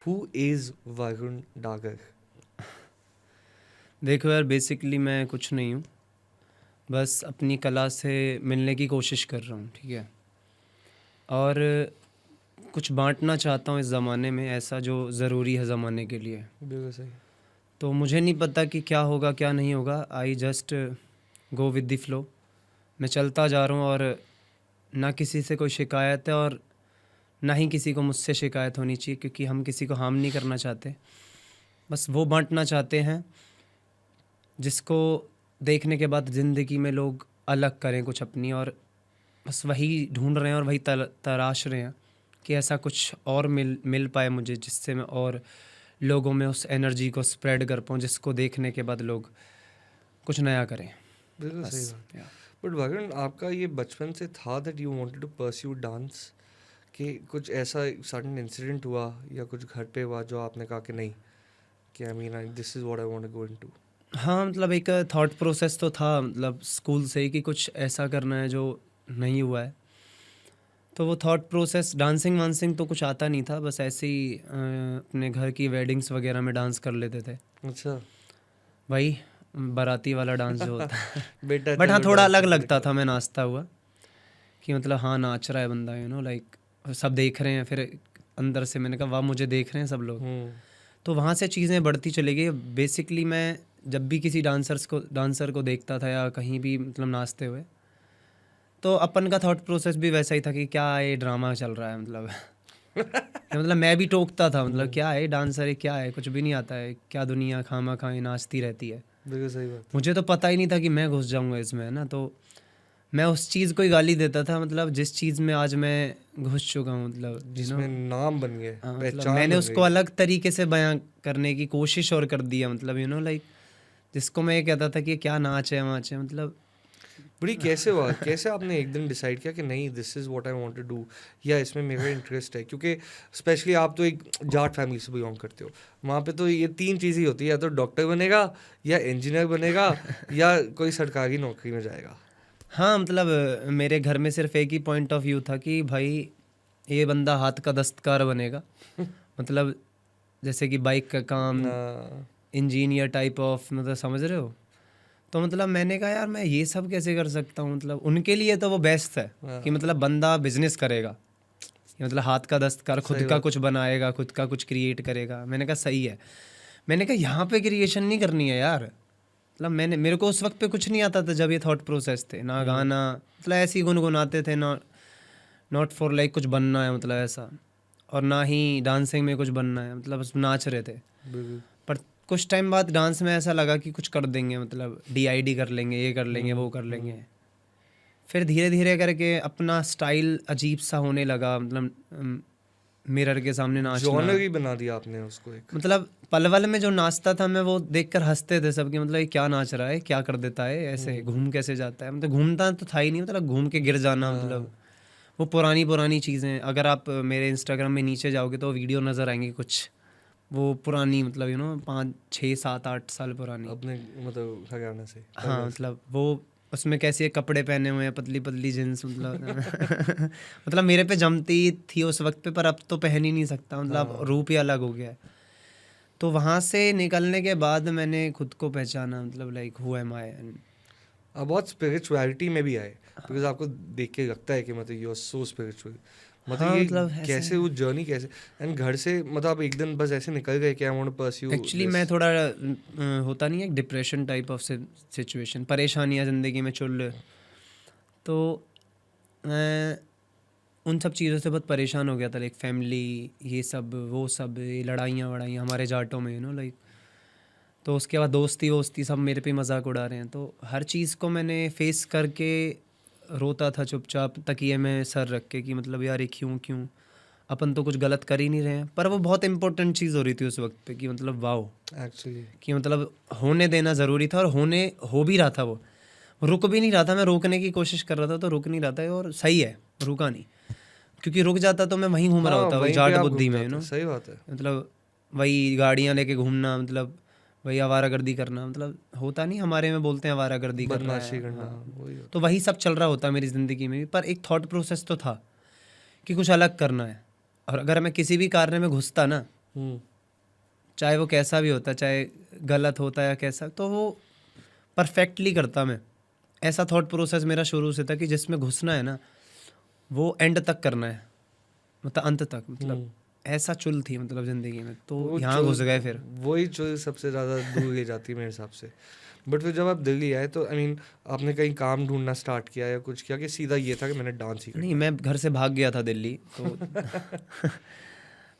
Who is Varun Dagar? देखो यार, basically मैं कुछ नहीं हूँ, बस अपनी कला से मिलने की कोशिश कर रहा हूँ, ठीक है। और कुछ बांटना चाहता हूँ इस ज़माने में, ऐसा जो ज़रूरी है ज़माने के लिए। बिल्कुल सही। तो मुझे नहीं पता कि क्या होगा क्या नहीं होगा, I just go with the flow. मैं चलता जा रहा हूँ और ना किसी से कोई शिकायत है और ना ही किसी को मुझसे शिकायत होनी चाहिए, क्योंकि हम किसी को हार्म नहीं करना चाहते। बस वो बांटना चाहते हैं जिसको देखने के बाद ज़िंदगी में लोग अलग करें कुछ अपनी, और बस वही ढूंढ रहे हैं और वही तराश रहे हैं कि ऐसा कुछ और मिल पाए मुझे, जिससे मैं और लोगों में उस एनर्जी को स्प्रेड कर पाऊँ, जिसको देखने के बाद लोग कुछ नया करें। बिल्कुल सही बस बात। बट वरुण, आपका ये बचपन से था that you wanted to pursue dance, कि कुछ ऐसा सडन इंसिडेंट हुआ या कुछ घर पे हुआ जो आपने कहा कि नहीं, कि I mean this is what I want to go into? हाँ, मतलब एक थॉट प्रोसेस तो था, मतलब स्कूल से ही, कि कुछ ऐसा करना है जो नहीं हुआ है। तो वो थॉट प्रोसेस, डांसिंग वांसिंग तो कुछ आता नहीं था, बस ऐसे ही अपने घर की वेडिंग्स वगैरह में डांस कर लेते थे, अच्छा। भाई बाराती वाला डांस जो होता है। बेटा बट हाँ, चलो थोड़ा डांस अलग करके लगता था, दिखाओ। मैं नाचता हुआ कि मतलब हाँ, नाच रहा है बंदा, लाइक सब देख रहे हैं, फिर अंदर से मैंने कहा वाह, मुझे देख रहे हैं सब लोग। हम्म। तो वहाँ से चीज़ें बढ़ती चली गई। बेसिकली मैं जब भी किसी डांसर को देखता था या कहीं भी मतलब नाचते हुए, तो अपन का थॉट प्रोसेस भी वैसा ही था कि क्या ये ड्रामा चल रहा है, मतलब या मतलब मैं भी टोकता था, मतलब क्या है डांसर है, क्या है, कुछ भी नहीं आता है, क्या दुनिया खामा खाए नाचती रहती है। बिल्कुल सही बात। मुझे तो पता ही नहीं था कि मैं घुस जाऊंगा इसमें, है ना। तो मैं उस चीज़ को ही गाली देता था, मतलब जिस चीज़ में आज मैं घुस चुका हूँ, मतलब जिसमें नाम बन गए, मतलब पहचान मैंने बन उसको गई। अलग तरीके से बयां करने की कोशिश और कर दिया, मतलब लाइक जिसको मैं ये कहता था कि ये क्या नाच है वाच है, मतलब बड़ी कैसे हुआ, कैसे आपने एक दिन डिसाइड किया कि नहीं this is what I want to do, या इसमें मेरा इंटरेस्ट है? क्योंकि स्पेशली आप तो एक जाट फैमिली से बिलोंग करते हो, वहाँ पे तो ये तीन चीज़ें ही होती है, या तो डॉक्टर बनेगा, या इंजीनियर बनेगा, या कोई सरकारी नौकरी में जाएगा। हाँ, मतलब मेरे घर में सिर्फ एक ही पॉइंट ऑफ व्यू था कि भाई ये बंदा हाथ का दस्तकार बनेगा, मतलब जैसे कि बाइक का काम, ना। इंजीनियर टाइप ऑफ, मतलब समझ रहे हो। तो मतलब मैंने कहा यार, मैं ये सब कैसे कर सकता हूँ, मतलब उनके लिए तो वो बेस्ट है कि मतलब बंदा बिजनेस करेगा, कि मतलब हाथ का दस्तकार, खुद सही का बात कुछ है। बनाएगा, खुद का कुछ क्रिएट करेगा। मैंने कहा सही है। मैंने कहा यहाँ पे क्रिएशन नहीं करनी है यार, मतलब मेरे को उस वक्त पे कुछ नहीं आता था जब ये थॉट प्रोसेस थे ना, गाना मतलब ऐसे ही गुनगुनाते थे ना, नॉट फॉर लाइक कुछ बनना है, मतलब ऐसा, और ना ही डांसिंग में कुछ बनना है, मतलब बस नाच रहे थे। बिल्कुल। पर कुछ टाइम बाद डांस में ऐसा लगा कि कुछ कर देंगे, मतलब डीआईडी कर लेंगे, ये कर लेंगे, वो कर लेंगे। फिर धीरे धीरे करके अपना स्टाइल अजीब सा होने लगा, मतलब मिरर के सामने नाचना, जॉनर ही बना दिया आपने उसको एक। मतलब पलवल में जो नाचता था मैं, वो देखकर हंसते थे सबके, मतलब ये क्या नाच रहा है, क्या कर देता है, ऐसे घूम कैसे जाता है, मतलब घूमता तो था ही नहीं, मतलब घूम के गिर जाना, मतलब वो पुरानी पुरानी चीज़ें। अगर आप मेरे इंस्टाग्राम में नीचे जाओगे तो वीडियो नज़र आएंगी कुछ, वो पुरानी, मतलब 5 6 7 8 साल पुरानी। अपने मतलब हरियाणा से, हाँ, पलवल से। मतलब वो उसमें कैसे कपड़े पहने हुए हैं, पतली पतली जींस, मतलब मतलब मेरे पे जमती थी उस वक्त पे, पर अब तो पहन ही नहीं सकता, मतलब हाँ। रूप ही अलग हो गया है। तो वहाँ से निकलने के बाद मैंने खुद को पहचाना, मतलब लाइक हु एम आई। आप बहुत स्पिरिचुअलिटी में भी आए, बिकॉज आपको देख के लगता है कि मतलब यू आर सो स्पिरिचुअल। मतलब हाँ, ये मतलब ऐसे कैसे, वो जर्नी कैसे, एंड घर से मतलब आप एक दिन बस ऐसे निकल गए कि I want to pursue actually this? मैं थोड़ा होता नहीं है, डिप्रेशन टाइप ऑफ सिचुएशन, परेशानियाँ ज़िंदगी में चल रहे, तो मैं उन सब चीज़ों से बहुत परेशान हो गया था, लाइक फैमिली, ये सब वो सब, ये लड़ाइयाँ वड़ाइयाँ हमारे जाटों में, लाइक। तो उसके बाद दोस्ती वोस्ती सब मेरे पे मजाक उड़ा रहे हैं, तो हर चीज़ को मैंने फेस करके रोता था चुपचाप तकिए में सर रख के, कि मतलब यार ये क्यों क्यों, अपन तो कुछ गलत कर ही नहीं रहे हैं। पर वो बहुत इंपॉर्टेंट चीज़ हो रही थी उस वक्त पे, कि मतलब वाओ, एक्चुअली। कि मतलब होने देना ज़रूरी था, और हो भी रहा था, वो रुक भी नहीं रहा था। मैं रोकने की कोशिश कर रहा था तो रुक नहीं रहा था, और सही है, रुका नहीं, क्योंकि रुक जाता तो मैं वहीं घूम रहा हाँ, होता, वही वहीं पे जाट आप बुद्धि घूम में, जाते, सही बात है। मतलब वही गाड़ियाँ लेके घूमना, मतलब वही आवारागर्दी करना, मतलब होता नहीं, हमारे में बोलते हैं आवारागर्दी कर रहा बदमाशी है, करना, हाँ। वही तो होता वही सब चल रहा होता मेरी ज़िंदगी में भी, पर एक थॉट प्रोसेस तो था कि कुछ अलग करना है। और अगर मैं किसी भी कार्य में घुसता ना, चाहे वो कैसा भी होता, चाहे गलत होता या कैसा, तो वो परफेक्टली करता मैं। ऐसा थॉट प्रोसेस मेरा शुरू से था कि जिसमें घुसना है ना वो एंड तक करना है, मतलब अंत तक, मतलब ऐसा चुल थी मतलब ज़िंदगी में, तो वो यहाँ घुस गए फिर। वही चुल सबसे ज़्यादा दूर ले जाती है मेरे हिसाब से। बट फिर जब आप दिल्ली आए तो आई मीन आपने कहीं काम ढूंढना स्टार्ट किया या कुछ किया, कि सीधा ये था कि मैंने डांस ही नहीं, मैं घर से भाग गया था दिल्ली तो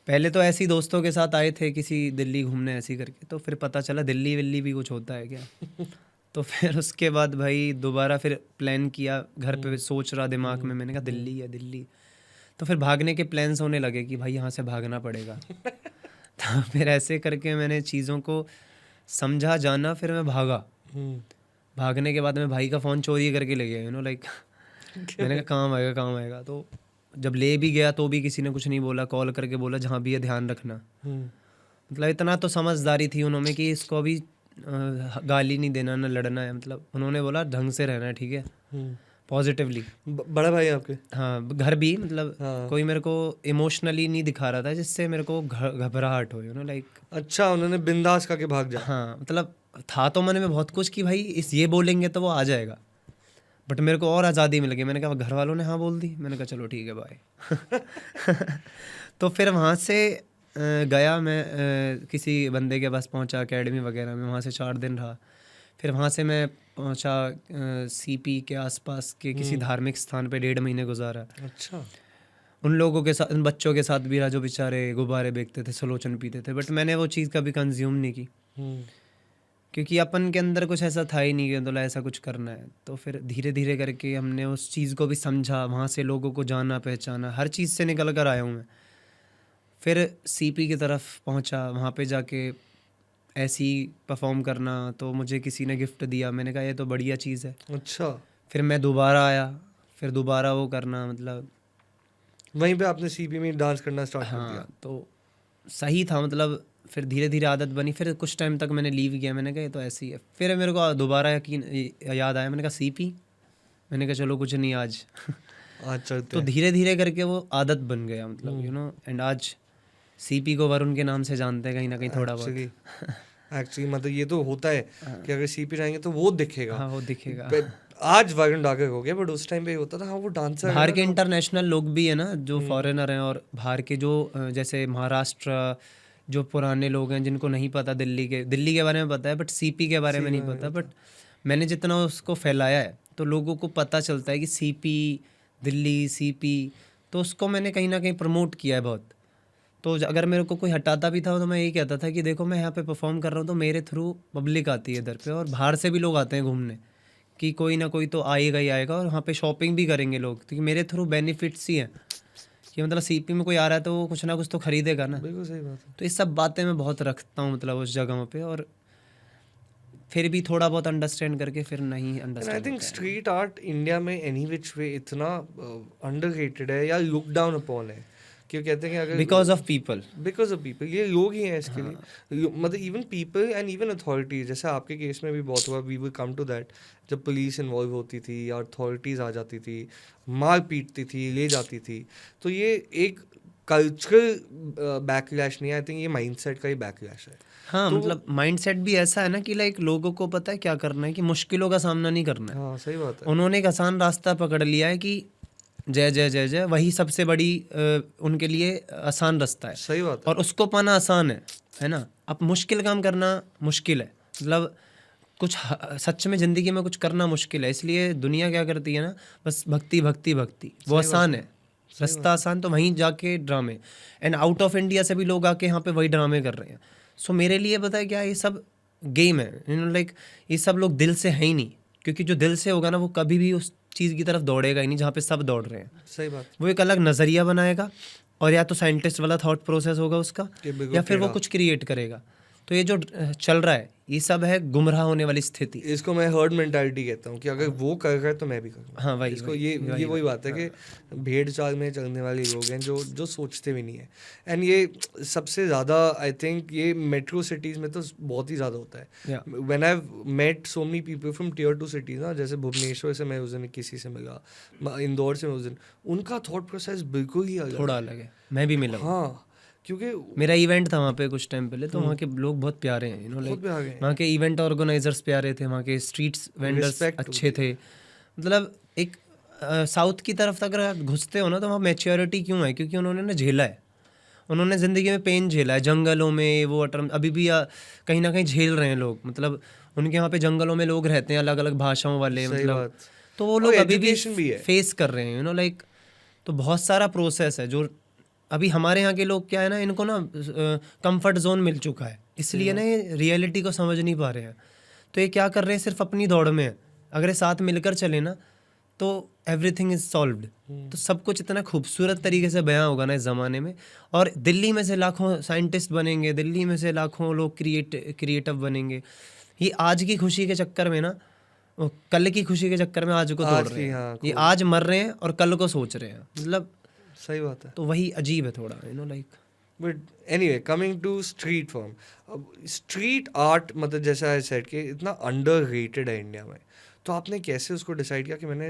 पहले तो ऐसे ही दोस्तों के साथ आए थे किसी दिल्ली घूमने ऐसे ही करके, तो फिर पता चला दिल्ली विल्ली भी कुछ होता है क्या। तो फिर उसके बाद भाई दोबारा फिर प्लान किया, घर पे सोच रहा दिमाग में, मैंने कहा दिल्ली है दिल्ली। तो फिर भागने के प्लान्स होने लगे कि भाई यहाँ से भागना पड़ेगा। तो फिर ऐसे करके मैंने चीज़ों को समझा जाना, फिर मैं भागा। भागने के बाद मैं भाई का फ़ोन चोरी करके ले गया, लाइक मैंने कहा काम आएगा काम आएगा। तो जब ले भी गया तो भी किसी ने कुछ नहीं बोला, कॉल करके बोला जहाँ भी है ध्यान रखना। मतलब इतना तो समझदारी थी उन्होंने कि इसको अभी गाली नहीं देना, ना लड़ना है, मतलब उन्होंने बोला ढंग से रहना है, ठीक है, पॉजिटिवली। बड़ा भाई आपके? हाँ, घर भी मतलब हाँ। कोई मेरे को इमोशनली नहीं दिखा रहा था जिससे मेरे को घबराहट हो, लाइक। अच्छा, उन्होंने बिंदास करके भाग जा। हाँ, मतलब था तो मन में बहुत कुछ कि भाई इस ये बोलेंगे तो वो आ जाएगा, बट मेरे को और आज़ादी मिल गई। मैंने कहा घर वालों ने हाँ बोल दी, मैंने कहा चलो ठीक है बाय। तो फिर वहाँ से गया मैं, किसी बंदे के पास पहुँचा एकेडमी वगैरह में, वहाँ से 4 दिन रहा। फिर वहाँ से मैं पहुँचा सीपी के आसपास के किसी धार्मिक स्थान पे, 1.5 महीने गुजारा। अच्छा। उन लोगों के साथ, उन बच्चों के साथ भी रहा जो बेचारे गुब्बारे बेचते थे, सलोचन पीते थे, बट मैंने वो चीज़ कभी कंज्यूम नहीं की, क्योंकि अपन के अंदर कुछ ऐसा था ही नहीं कि मतलब ऐसा कुछ करना है। तो फिर धीरे धीरे करके हमने उस चीज़ को भी समझा, वहाँ से लोगों को जाना पहचाना, हर चीज़ से निकल कर आया हूँ मैं। फिर सीपी की तरफ पहुँचा, वहाँ पे जाके ऐसी परफॉर्म करना, तो मुझे किसी ने गिफ्ट दिया, मैंने कहा ये तो बढ़िया चीज़ है। अच्छा, फिर मैं दोबारा आया, फिर दोबारा वो करना, मतलब वहीं पे आपने सीपी में डांस करना स्टार्ट कर दिया? हाँ, तो सही था, मतलब फिर धीरे धीरे आदत बनी। फिर कुछ टाइम तक मैंने लीव किया, मैंने कहा ये तो ऐसी है। फिर मेरे को दोबारा याद आया, मैंने कहा सीपी, मैंने कहा चलो कुछ नहीं आज। आज चलते तो हैं। धीरे धीरे करके वो आदत बन गया, मतलब एंड आज सीपी को वरुण के नाम से जानते हैं कहीं ना कहीं थोड़ा बहुत। एक्चुअली मतलब ये तो होता है कि अगर सीपी जाएंगे तो वो दिखेगा। हाँ, वो दिखेगा। आज वरुण डाकर हो गया, बट उस टाइम पे होता था हाँ वो डांसर है बाहर ना, के तो इंटरनेशनल लोग भी है ना जो फॉरेनर हैं, और बाहर के जो जैसे महाराष्ट्र, जो पुराने लोग हैं जिनको नहीं पता दिल्ली के बारे में पता है, बट सीपी के बारे में नहीं पता। बट मैंने जितना उसको फैलाया है तो लोगों को पता चलता है कि सीपी दिल्ली, सीपी, तो उसको मैंने कहीं ना कहीं प्रमोट किया है बहुत। तो अगर मेरे को कोई हटाता भी था तो मैं यही कहता था कि देखो मैं यहाँ पे परफॉर्म कर रहा हूँ तो मेरे थ्रू पब्लिक आती है इधर पे, और बाहर से भी लोग आते हैं घूमने, कि कोई ना कोई तो आएगा ही आएगा, और वहाँ पे शॉपिंग भी करेंगे लोग, क्योंकि मेरे थ्रू बेनिफिट्स ही हैं कि मतलब सीपी में कोई आ रहा है तो वो कुछ ना कुछ तो खरीदेगा ना। बिल्कुल सही बात है। तो ये सब बातें मैं बहुत रखता हूँ मतलब उस जगहों पे, और फिर भी थोड़ा बहुत अंडरस्टैंड करके फिर नहीं and I understand think street art India में एनी विच वे इतना अंडररेटेड है या लुक डाउन अपॉन है, क्यों कहते हैं कि अगर बिकॉज ऑफ पीपल, ये लोग ही हैं इसके लिए, मतलब even people and even authorities, जैसे आपके केस में भी बहुत हुआ, we will come to that, जब पुलिस इन्वॉल्व होती थी या अथॉरिटीज़ आ जाती थी, मार पीटती थी, ले जाती थी, तो ये एक कल्चरल बैकलैश नहीं है, आई थिंक ये माइंडसेट का ही बैकलैश है। हाँ, तो मतलब माइंडसेट भी ऐसा है ना कि लाइक लोगों को पता है क्या करना है, कि मुश्किलों का सामना नहीं करना है। हाँ सही बात है। उन्होंने एक आसान रास्ता पकड़ लिया है कि जय जय जय जय, वही सबसे बड़ी उनके लिए आसान रास्ता है, सही बात है। और उसको पाना आसान है ना। अब मुश्किल काम करना मुश्किल है, मतलब कुछ सच में ज़िंदगी में कुछ करना मुश्किल है, इसलिए दुनिया क्या करती है ना, बस भक्ति भक्ति भक्ति, वो आसान है, रास्ता आसान, तो वहीं जाके ड्रामे। एंड आउट ऑफ इंडिया से भी लोग आके यहाँ पे वही ड्रामे कर रहे हैं। सो मेरे लिए पता है क्या, ये सब गेम है, लाइक ये सब लोग दिल से हैं ही नहीं, क्योंकि जो दिल से होगा ना वो कभी भी उस चीज़ की तरफ दौड़ेगा ही नहीं जहाँ पे सब दौड़ रहे हैं। सही बात। वो एक अलग नज़रिया बनाएगा, और या तो साइंटिस्ट वाला थॉट प्रोसेस होगा उसका, या फिर वो कुछ क्रिएट करेगा। तो ये जो चल रहा है ये सब है गुमराह होने वाली स्थिति। इसको मैं हर्ड मेंटालिटी कहता हूँ कि अगर वो कर रहा है तो मैं भी करूँगा। हाँ, वही इसको ये वही बात है कि भेड़ चाल में चलने वाले लोग हैं जो सोचते भी नहीं है। एंड ये सबसे ज़्यादा आई थिंक ये मेट्रो सिटीज़ में तो बहुत ही ज़्यादा होता है। When I met so many people from tier 2 cities ना, जैसे भुवनेश्वर से मैं उस दिन किसी से मिला, इंदौर से मैं उस दिन, उनका थॉट प्रोसेस बिल्कुल ही थोड़ा अलग है, मैं भी मिला। हाँ, क्योंकि मेरा इवेंट था वहाँ पे कुछ टाइम पहले, तो वहाँ के लोग बहुत प्यारे हैं, खुद लाइक भी आ गए वहाँ के इवेंट ऑर्गेनाइजर्स प्यारे थे, वहाँ के स्ट्रीट्स वेंडर्स Respect अच्छे थे। मतलब एक साउथ की तरफ अगर आप घुसते हो ना तो वहाँ मैच्योरिटी क्यों है, क्योंकि उन्होंने ना झेला है, उन्होंने ज़िंदगी में पेन झेला है, जंगलों में वो अटर्म अभी भी कहीं ना कहीं झेल रहे हैं लोग। मतलब उनके यहाँ पे जंगलों में लोग रहते हैं अलग अलग भाषाओं वाले, सही मतलब बात। तो वो और लोग अभी भी education भी है। फेस कर रहे हैं, लाइक। तो बहुत सारा प्रोसेस है जो अभी हमारे यहाँ के लोग क्या है ना, इनको ना कंफर्ट जोन मिल चुका है, इसलिए ना ये रियलिटी को समझ नहीं पा रहे हैं। तो ये क्या कर रहे हैं, सिर्फ अपनी दौड़ में है। अगर ये साथ मिलकर चले ना तो एवरीथिंग इज सॉल्व्ड। तो सब कुछ इतना खूबसूरत तरीके से बयां होगा ना इस ज़माने में। और दिल्ली में से लाखों साइंटिस्ट बनेंगे, दिल्ली में से लाखों लोग क्रिएटिव बनेंगे। ये आज की खुशी के चक्कर में ना, वो कल की खुशी के चक्कर में आज को तोड़ आज रहे की, हैं। हाँ, ये आज मर रहे हैं और कल को सोच रहे हैं, मतलब सही बात है। तो वही अजीब है थोड़ा, like. But anyway, coming to street form, अब स्ट्रीट आर्ट मतलब जैसा आई सेड कि इतना अंडर रेटेड है इंडिया में, तो आपने कैसे उसको डिसाइड किया कि मैंने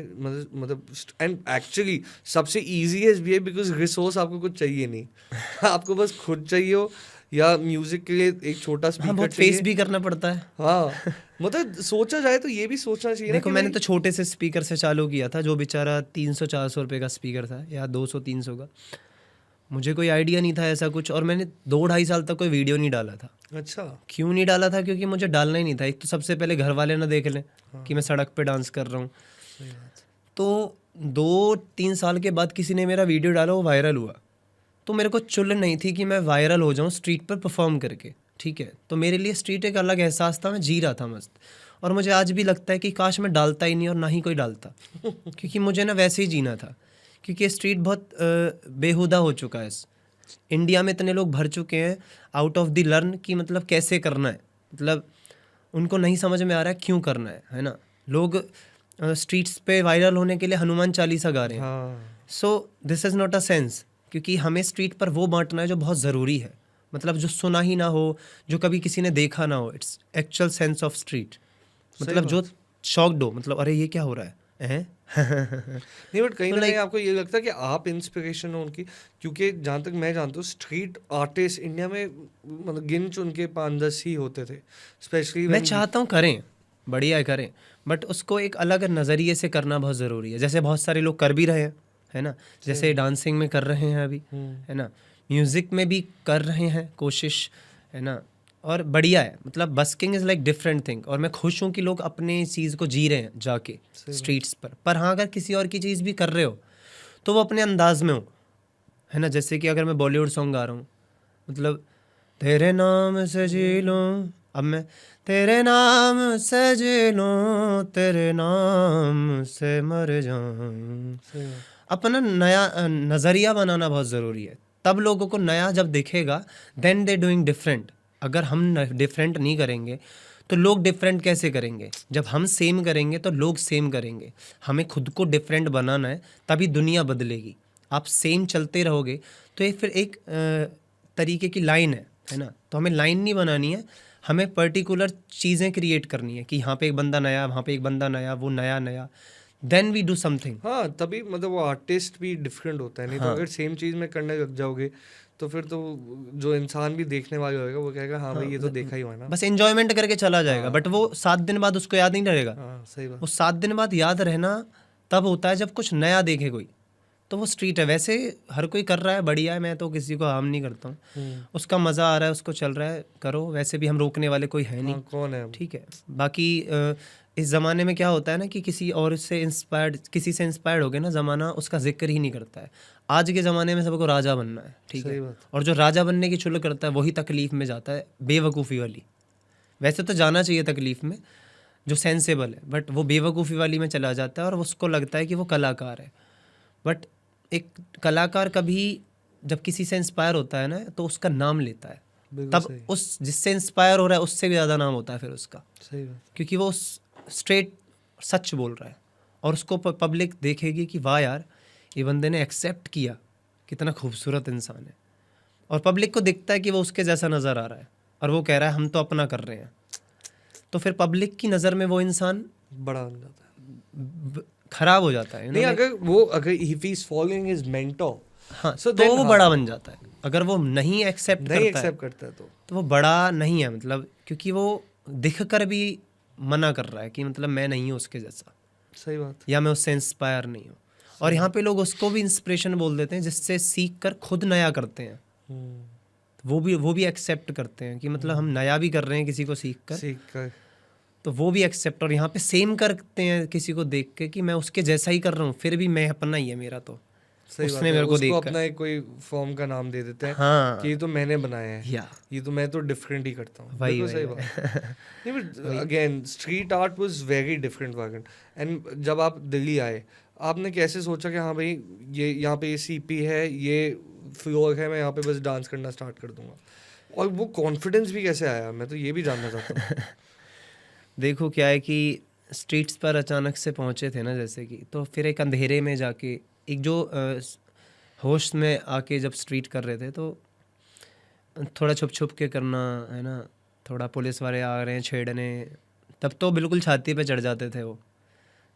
मतलब एंड एक्चुअली सबसे ईजीएस्ट भी है बिकॉज रिसोर्स आपको कुछ चाहिए नहीं आपको बस खुद चाहिए हो, या म्यूजिक के लिए एक छोटा हाँ, स्पीकर बहुत चाहिए। फेस भी करना पड़ता है। हाँ मतलब सोचा जाए तो ये भी सोचना चाहिए ना देखो कि मैंने भाई- तो छोटे से स्पीकर से चालू किया था, जो बेचारा 300-400 रुपये का स्पीकर था, या 200-300 का। मुझे कोई आइडिया नहीं था ऐसा कुछ, और मैंने 2-2.5 साल तक कोई वीडियो नहीं डाला था। अच्छा, क्यों नहीं डाला था? क्योंकि मुझे डालना ही नहीं था। एक तो सबसे पहले घर वाले ना देख लें कि मैं सड़क पे डांस कर रहा हूँ। सही बात। तो 2-3 साल के बाद किसी ने मेरा वीडियो डाला, वो वायरल हुआ। तो मेरे को चुल नहीं थी कि मैं वायरल हो जाऊँ स्ट्रीट पर परफॉर्म करके, ठीक है। तो मेरे लिए स्ट्रीट एक अलग एहसास था, मैं जी रहा था मस्त। और मुझे आज भी लगता है कि काश मैं डालता ही नहीं और ना ही कोई डालता क्योंकि मुझे ना वैसे ही जीना था। क्योंकि ये स्ट्रीट बहुत बेहुदा हो चुका है। इंडिया में इतने लोग भर चुके हैं आउट ऑफ द लर्न कि मतलब कैसे करना है, मतलब उनको नहीं समझ में आ रहा है क्यों करना है ना। लोग स्ट्रीट्स पे वायरल होने के लिए हनुमान चालीसा गा रहे हैं। हाँ so this is not a sense, क्योंकि हमें स्ट्रीट पर वो बांटना है जो बहुत ज़रूरी है, मतलब जो सुना ही ना हो, जो कभी किसी ने देखा ना हो। Its actual sense of street, मतलब जो शॉक्ड हो, मतलब अरे ये क्या हो रहा है हैं? नहीं, बट कहीं तो ना कहीं like- आपको ये लगता है कि आप इंस्पिरेशन हो उनकी, क्योंकि जहाँ तक मैं जानता हूँ स्ट्रीट आर्टिस्ट इंडिया में मतलब गिन चुन के 5-10 ही होते थे, स्पेशली मैं चाहता हूँ करें, बढ़िया है करें, बट उसको एक अलग नज़रिए से करना बहुत ज़रूरी है। जैसे बहुत सारे लोग कर भी रहे हैं, है ना। जैसे डांसिंग में कर रहे हैं अभी, है ना, म्यूज़िक में भी कर रहे हैं कोशिश, है ना। और बढ़िया है, मतलब busking is like different thing. और मैं खुश हूँ कि लोग अपने चीज़ को जी रहे हैं जाके स्ट्रीट्स पर हाँ, अगर किसी और की चीज़ भी कर रहे हो तो वो अपने अंदाज में हो, है ना। जैसे कि अगर मैं बॉलीवुड सॉन्ग गा रहा हूँ, मतलब तेरे नाम से जी लूं, अब मैं तेरे नाम से जी लूं, तेरे नाम से मर जाऊं। अपना नया नज़रिया बनाना बहुत ज़रूरी है, तब लोगों को नया जब दिखेगा देन दे डूइंग डिफरेंट। अगर हम डिफरेंट नहीं करेंगे तो लोग डिफरेंट कैसे करेंगे? जब हम सेम करेंगे तो लोग सेम करेंगे। हमें खुद को डिफरेंट बनाना है, तभी दुनिया बदलेगी। आप सेम चलते रहोगे तो ये फिर एक तरीके की लाइन है ना। तो हमें लाइन नहीं बनानी है, हमें पर्टिकुलर चीज़ें क्रिएट करनी है कि यहाँ पे एक बंदा नया, वहाँ पे एक बंदा नया, वो नया नया, देन वी डू समथिंग। हाँ तभी मतलब वो आर्टिस्ट भी डिफरेंट होता है। नहीं तो अगर सेम चीज़ में करने लग जाओगे तो फिर तो जो इंसान भी देखने वाला होगा वो कहेगा हाँ भाई ये तो देखा ही हुआ है ना। बस एंजॉयमेंट करके चला जाएगा, बट वो 7 दिन बाद उसको याद नहीं रहेगा। हाँ सही बात। वो 7 दिन बाद याद रहना तब होता है जब कुछ नया देखे कोई, तो वो स्ट्रीट है। वैसे हर कोई कर रहा है, बढ़िया है, मैं तो किसी को हार्म नहीं करता हूँ। उसका मज़ा आ रहा है, उसको चल रहा है, करो। वैसे भी हम रोकने वाले कोई है नहीं, हाँ, कौन है हम? ठीक है। बाकी इस ज़माने में क्या होता है ना कि किसी और से इंस्पायर्ड, किसी से इंस्पायर्ड हो गए ना, ज़माना उसका जिक्र ही नहीं करता है। आज के ज़माने में सबको राजा बनना है, ठीक सही है। बात। और जो राजा बनने की चुल करता है वही तकलीफ़ में जाता है, बेवकूफ़ी वाली। वैसे तो जाना चाहिए तकलीफ़ में, जो सेंसेबल है, बट वो बेवकूफ़ी वाली में चला जाता है और उसको लगता है कि वो कलाकार है। बट एक कलाकार कभी जब किसी से इंस्पायर होता है ना तो उसका नाम लेता है, बिल्कुल तब सही। उस जिससे इंस्पायर हो रहा है उससे भी ज़्यादा नाम होता है फिर उसका, सही बात। क्योंकि वो स्ट्रेट सच बोल रहा है और उसको पब्लिक देखेगी कि वाह यार, ये बंदे ने एक्सेप्ट किया, कितना खूबसूरत इंसान है। और पब्लिक को दिखता है कि वो उसके जैसा नज़र आ रहा है और वो कह रहा है हम तो अपना कर रहे हैं, तो फिर पब्लिक की नज़र में वो इंसान बड़ा बन जाता है। खराब हो जाता है। नहीं, अगर वो अगर if he's following his mentor, हाँ, so तो then वो हाँ, बड़ा बन जाता है। अगर वो नहीं एक्सेप्ट नहीं करता है एक्सेप्ट करता है तो वो बड़ा नहीं है, मतलब क्योंकि वो दिख कर भी मना कर रहा है कि मतलब मैं नहीं हूँ उसके जैसा, सही बात। या मैं उससे इंस्पायर नहीं हूँ। और यहाँ पे लोग उसको भी इंस्पिरेशन बोल देते हैं जिससे सीख कर खुद नया करते हैं। वो भी एक्सेप्ट करते हैं कि मतलब हम नया भी कर रहे हैं किसी को सीख कर, तो वो भी एक्सेप्ट। और यहाँ पे सेम करते हैं किसी को देख के कि मैं उसके जैसा ही कर रहा हूँ, फिर भी मैं अपना ही है मेरा, तो सही बात उसने है। मेरे को उसको देख कर, अपना एक कोई फॉर्म का नाम दे देते हैं हाँ कि ये तो मैंने बनाया है, या ये तो मैं तो डिफरेंट ही करता हूँ। वही बिल्कुल वही सही वही। बात। नहीं but again street art was very different wagon. And जब आप दिल्ली आए, आपने कैसे सोचा कि हाँ भाई ये यहाँ पे ये सीपी है, ये फ्लोर है, मैं यहाँ पे बस डांस करना स्टार्ट कर दूंगा? और वो कॉन्फिडेंस भी कैसे आया, मैं तो ये भी जानना चाहता हूँ। देखो क्या है कि स्ट्रीट्स पर अचानक से पहुँचे थे ना जैसे कि, तो फिर एक अंधेरे में जाके एक जो होश में आके जब स्ट्रीट कर रहे थे तो थोड़ा छुप छुप के करना है ना, थोड़ा पुलिस वाले आ रहे हैं छेड़ने, तब तो बिल्कुल छाती पे चढ़ जाते थे वो।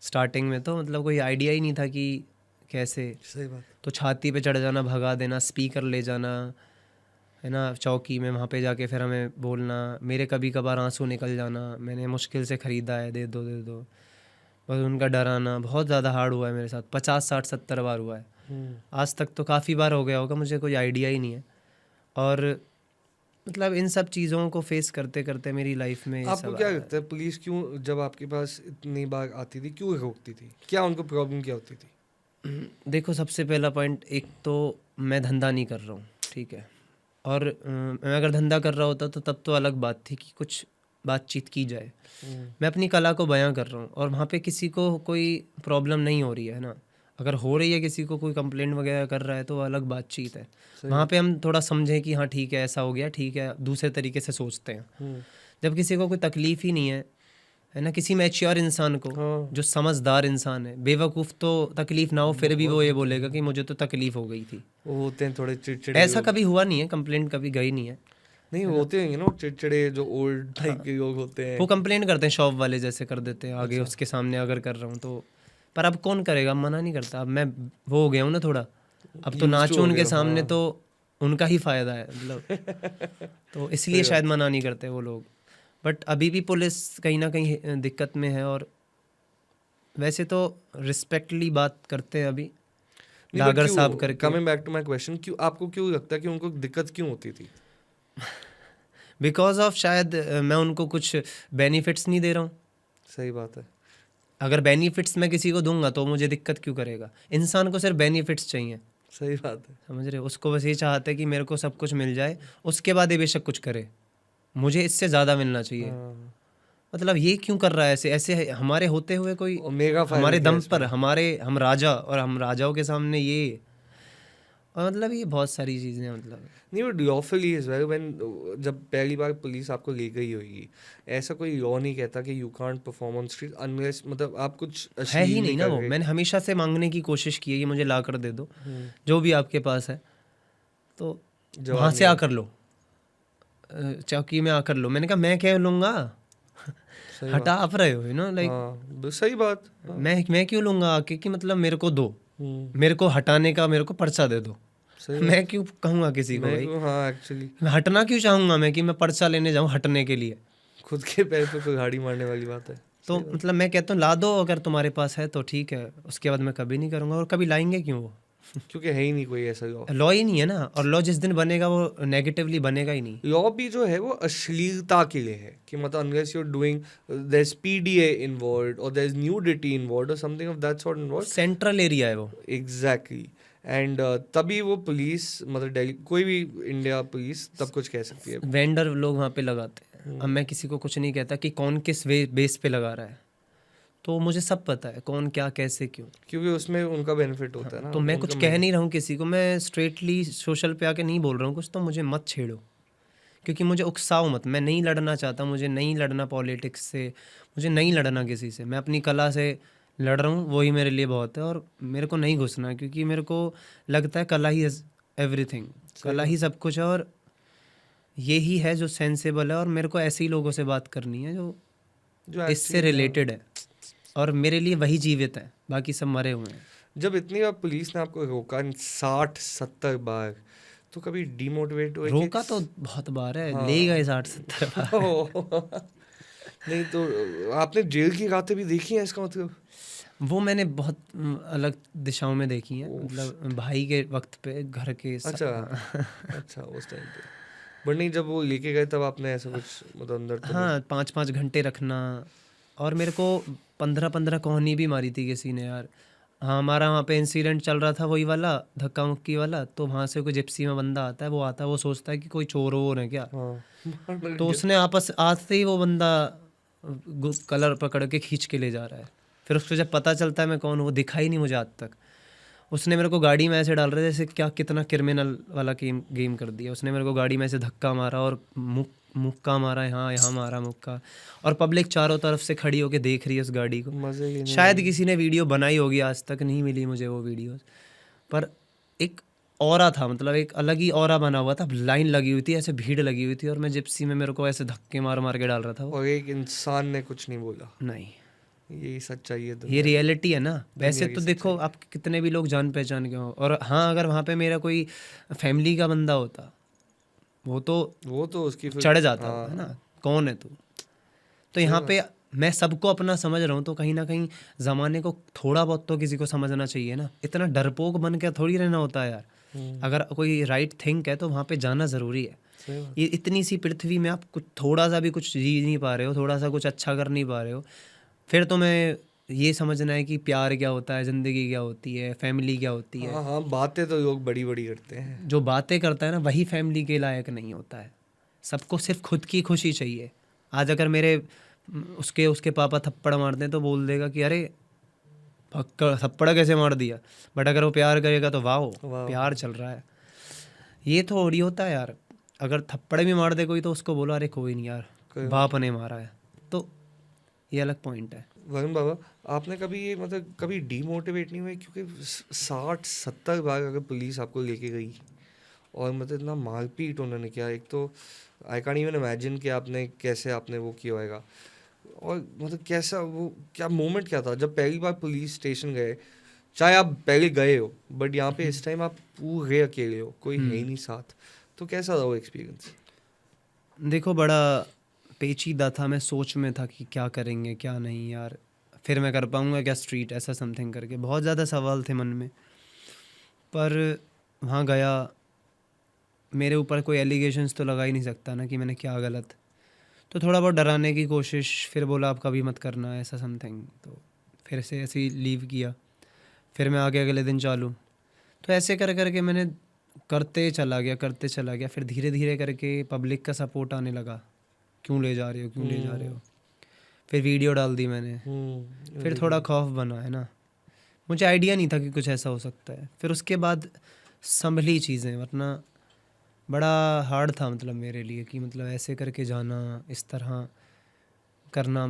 स्टार्टिंग में तो मतलब कोई आइडिया ही नहीं था कि कैसे, सही बात। तो छाती पे चढ़ जाना, भगा देना, स्पीकर ले जाना है ना चौकी में, वहाँ पे जाके फिर हमें बोलना, मेरे कभी कभार आंसू निकल जाना, मैंने मुश्किल से ख़रीदा है, दे दो दे दो, बस उनका डराना बहुत ज़्यादा हार्ड हुआ है मेरे साथ, 50 60 70 बार हुआ है आज तक, तो काफ़ी बार हो गया होगा, मुझे कोई आइडिया ही नहीं है। और मतलब इन सब चीज़ों को फेस करते करते मेरी लाइफ में ये आपको सब क्या आया लगता है पुलिस क्यों जब आपके पास इतनी बार आती थी क्यों रोकती थी? क्या उनको प्रॉब्लम क्या होती थी? है। देखो सबसे पहला पॉइंट, एक तो मैं धंधा नहीं कर रहा हूँ, ठीक है, और मैं अगर धंधा कर रहा होता तो तब तो अलग बात थी कि कुछ बातचीत की जाए। मैं अपनी कला को बयां कर रहा हूँ और वहाँ पे किसी को कोई प्रॉब्लम नहीं हो रही है ना, अगर हो रही है किसी को कोई कंप्लेंट वगैरह कर रहा है तो अलग बातचीत है, वहाँ पे हम थोड़ा समझें कि हाँ ठीक है ऐसा हो गया, ठीक है, दूसरे तरीके से सोचते हैं। जब किसी को कोई तकलीफ़ ही नहीं है ना, किसी मैच्योर इंसान को, हाँ। जो समझदार इंसान है, बेवकूफ़ तो तकलीफ़ ना हो फिर भी वो ये बोलेगा कि मुझे तो तकलीफ़ हो गई थी। वो होते हैं थोड़े चिड़चिड़े ऐसा लोग। कभी हुआ नहीं है, कंप्लेंट कभी गई नहीं है। नहीं होते हैं ना चिड़चिड़े जो ओल्ड टाइप के लोग होते हैं। वो कंप्लेंट करते हैं, शॉप वाले जैसे कर देते हैं आगे, उसके सामने अगर कर रहा हूँ तो, पर अब कौन करेगा, अब मना नहीं करता, अब मैं वो हो गया हूँ ना थोड़ा, अब तो Used to नाचूं हो उनके गए हो, सामने हाँ। तो उनका ही फ़ायदा है मतलब, तो इसलिए सही शायद मना नहीं करते वो लोग। बट अभी भी पुलिस कहीं ना कहीं दिक्कत में है, और वैसे तो रिस्पेक्टली बात करते हैं अभी, नहीं बट डागर साहब क्यों, करके। Coming back to my question, क्यों आपको क्यों लगता है कि उनको दिक्कत क्यों होती थी? बिकॉज ऑफ शायद मैं उनको कुछ बेनिफिट्स नहीं दे रहा हूँ। सही बात है। अगर बेनिफिट्स मैं किसी को दूंगा तो मुझे दिक्कत क्यों करेगा, इंसान को सिर्फ बेनिफिट्स चाहिए, सही बात है। समझ रहे हो, उसको बस ये चाहता है कि मेरे को सब कुछ मिल जाए, उसके बाद ये बेशक कुछ करे, मुझे इससे ज़्यादा मिलना चाहिए। हाँ। मतलब ये क्यों कर रहा है ऐसे ऐसे, हमारे होते हुए कोई, और मेगा फायदा हमारे क्या है दम पर इसमें? हमारे, हम राजा और हम राजाओं के सामने ये, और मतलब ये बहुत सारी चीज़ें मतलब। नहीं but lawfully is well when, जब पहली बार पुलिस आपको ले गई होगी, ऐसा कोई लॉ नहीं कहता कि you can't perform on street unless, मतलब आप कुछ है ही अश्लील नहीं ना कर वो, रहे। मैंने हमेशा से मांगने की कोशिश की है कि मुझे ला कर दे दो, जो भी आपके पास है, तो वहाँ जवाब से नहीं आकर लो, चौकी में आकर लो। मैंने कहा मैं क्या लूँगा, सही हटा बात। आप रहे हो, लाइक हाँ सही बात। हाँ। मैं क्यों लूँगा आके कि मतलब मेरे को दो, हम्म, मेरे को हटाने का मेरे को पर्चा दे दो, सही मैं बात। क्यों कहूँगा किसी को मैं भाई, क्यों, हाँ एक्चुअली मैं हटना क्यों चाहूँगा मैं कि मैं पर्चा लेने जाऊँ हटने के लिए। खुद के पैर पे कुल्हाड़ी मारने वाली बात है। तो सही बात। मतलब मैं कहता हूँ ला दो अगर तुम्हारे पास है तो ठीक है, उसके बाद मैं कभी नहीं करूँगा, और कभी लाएंगे क्यों, वो क्योंकि है ही नहीं कोई ऐसा लॉ। लॉ ही नहीं है ना, और लॉ जिस दिन बनेगा वो नेगेटिवली बनेगा ही नहीं। लॉ भी जो है वो अश्लीलता के लिए है कि मतलब unless you are doing, there is PDA involved और देयर इज न्यूडिटी इन्वॉल्वड और something of that sort involved. Central area है वो। एग्जैक्टली। एंड तभी वो पुलिस, मतलब दिल्ली कोई भी इंडिया पुलिस तब कुछ कह सकती है। वेंडर लोग वहाँ पे लगाते हैं, अब मैं किसी को कुछ नहीं कहता कि कौन किस बेस पे लगा रहा है, तो मुझे सब पता है कौन क्या कैसे क्यों। क्योंकि उसमें उनका बेनिफिट होता है ना, तो मैं उनका कुछ कह नहीं रहा हूँ किसी को, मैं स्ट्रेटली सोशल पे आके नहीं बोल रहा हूँ कुछ, तो मुझे मत छेड़ो, क्योंकि मुझे उकसाओ मत, मैं नहीं लड़ना चाहता, मुझे नहीं लड़ना पॉलिटिक्स से, मुझे नहीं लड़ना किसी से, मैं अपनी कला से लड़ रहा हूँ, वही मेरे लिए बहुत है, और मेरे को नहीं घुसना, क्योंकि मेरे को लगता है कला ही इज़ एवरीथिंग, कला ही सब कुछ है, और यही है जो सेंसेबल है, और मेरे को ऐसे ही लोगों से बात करनी है जो जो इससे actually, रिलेटेड है, और मेरे लिए वही जीवित है, बाकी सब मरे हुए हैं। जब इतनी बार पुलिस ने आपको रोका 60-70 बार, तो कभी डीमोटिवेट हुए कि रोका तो बहुत बार है, ले गए 60-70 बार। ओह, नहीं तो आपने जेल की रातें भी देखी हैं इसका मतलब? वो मैंने बहुत अलग दिशाओं में देखी हैं, ओह, मतलब भाई के वक्त पे घर के अच्छा हाँ। अच्छा उस टाइम पे। बट नहीं, जब वो लेके गए तब आपने ऐसा कुछ मतलब अंदर तो नहीं? हाँ 5-5 घंटे रखना, और मेरे को 15-15 कोहनी भी मारी थी किसी ने यार। हाँ हमारा वहाँ पे इंसिडेंट चल रहा था वही वाला धक्का मुक्की वाला, तो वहाँ से कोई जिप्सी में बंदा आता है, वो आता है, वो सोचता है कि कोई चोर वोर है क्या, हाँ मार तो गया। उसने आपस आते ही वो बंदा कलर पकड़ के खींच के ले जा रहा है। फिर उसको जब पता चलता है मैं कौन हूँ, वो दिखा ही नहीं मुझे आज तक। उसने मेरे को गाड़ी में ऐसे डाल रहे जैसे क्या कितना क्रिमिनल वाला गेम कर दिया। उसने मेरे को गाड़ी में ऐसे धक्का मारा और मुक्का मारा, यहाँ यहाँ मारा मुक्का, और पब्लिक चारों तरफ से खड़ी होके देख रही है उस गाड़ी को। मजे ही नहीं शायद है। किसी ने वीडियो बनाई होगी, आज तक नहीं मिली मुझे वो वीडियो, पर एक ऑरा था, मतलब एक अलग ही ऑरा बना हुआ था, लाइन लगी हुई थी, ऐसे भीड़ लगी हुई थी, और मैं जिप्सी में मेरे को ऐसे धक्के मार मार के डाल रहा था वो। और एक इंसान ने कुछ नहीं बोला। नहीं, यही सच्चाई है ये दुनिया की। रियलिटी है ना। वैसे दुनिया की तो देखो सच्चाई। आप कितने भी लोग जान पहचान के हो, और हाँ अगर वहाँ पे मेरा कोई फैमिली का बंदा होता वो तो वो तो उसकी फिर चढ़ जाता वो, है हाँ ना, कौन है तू। तो सही यहाँ बात। पे मैं सबको अपना समझ रहा हूँ, तो कहीं ना कहीं ज़माने को थोड़ा बहुत तो किसी को समझना चाहिए ना। इतना डरपोक बन के थोड़ी रहना होता है यार। अगर कोई राइट थिंक है तो वहाँ पे जाना ज़रूरी है। सही बात। ये इतनी सी पृथ्वी में आप कुछ थोड़ा सा भी कुछ जी नहीं पा रहे हो, थोड़ा सा कुछ अच्छा कर नहीं पा रहे हो, फिर तुम्हें ये समझना है कि प्यार क्या होता है, ज़िंदगी क्या होती है, फैमिली क्या होती है। हाँ हाँ, बातें तो लोग बड़ी बड़ी करते हैं। जो बातें करता है ना वही फैमिली के लायक नहीं होता है। सबको सिर्फ खुद की खुशी चाहिए। आज अगर मेरे उसके उसके पापा थप्पड़ मार दें तो बोल देगा कि अरे थप्पड़ कैसे मार दिया, बट अगर वो प्यार करेगा तो वाह वाह। प्यार चल रहा है। ये थोड़ी होता है यार। अगर थप्पड़ भी मार दे कोई तो उसको बोलो अरे कोई नहीं यार, कोई बाप ने मारा है। तो ये अलग पॉइंट है। वरुण बाबा, आपने कभी ये मतलब कभी डीमोटिवेट नहीं हुए? क्योंकि 60-70 बार अगर पुलिस आपको लेके गई और मतलब इतना मारपीट उन्होंने किया, एक तो आई कांट इवन इमेजिन कि आपने कैसे आपने वो किया होगा। और मतलब कैसा वो क्या मोमेंट क्या था जब पहली बार पुलिस स्टेशन गए? चाहे आप पहले गए हो, बट यहाँ पे इस टाइम आप पूरे अकेले हो, कोई है ही नहीं साथ, तो कैसा था वो एक्सपीरियंस? देखो बड़ा पेचीदा था, मैं सोच में था कि क्या करेंगे क्या नहीं यार, फिर मैं कर पाऊँगा क्या स्ट्रीट, ऐसा समथिंग करके बहुत ज़्यादा सवाल थे मन में। पर वहाँ गया, मेरे ऊपर कोई एलिगेशंस तो लगा ही नहीं सकता ना कि मैंने क्या गलत, तो थोड़ा बहुत डराने की कोशिश, फिर बोला आप कभी मत करना ऐसा समथिंग, तो फिर से ऐसे ही लीव किया। फिर मैं आगे अगले दिन चालू, तो ऐसे कर करके मैंने करते चला गया। फिर धीरे धीरे करके पब्लिक का सपोर्ट आने लगा, क्यों ले जा रहे हो, क्यों ले जा रहे हो। फिर वीडियो डाल दी मैंने, फिर थोड़ा खौफ बना, है ना। मुझे आइडिया नहीं था कि कुछ ऐसा हो सकता है। फिर उसके बाद संभली चीज़ें, वरना बड़ा हार्ड था मतलब मेरे लिए कि मतलब ऐसे करके जाना, इस तरह करना।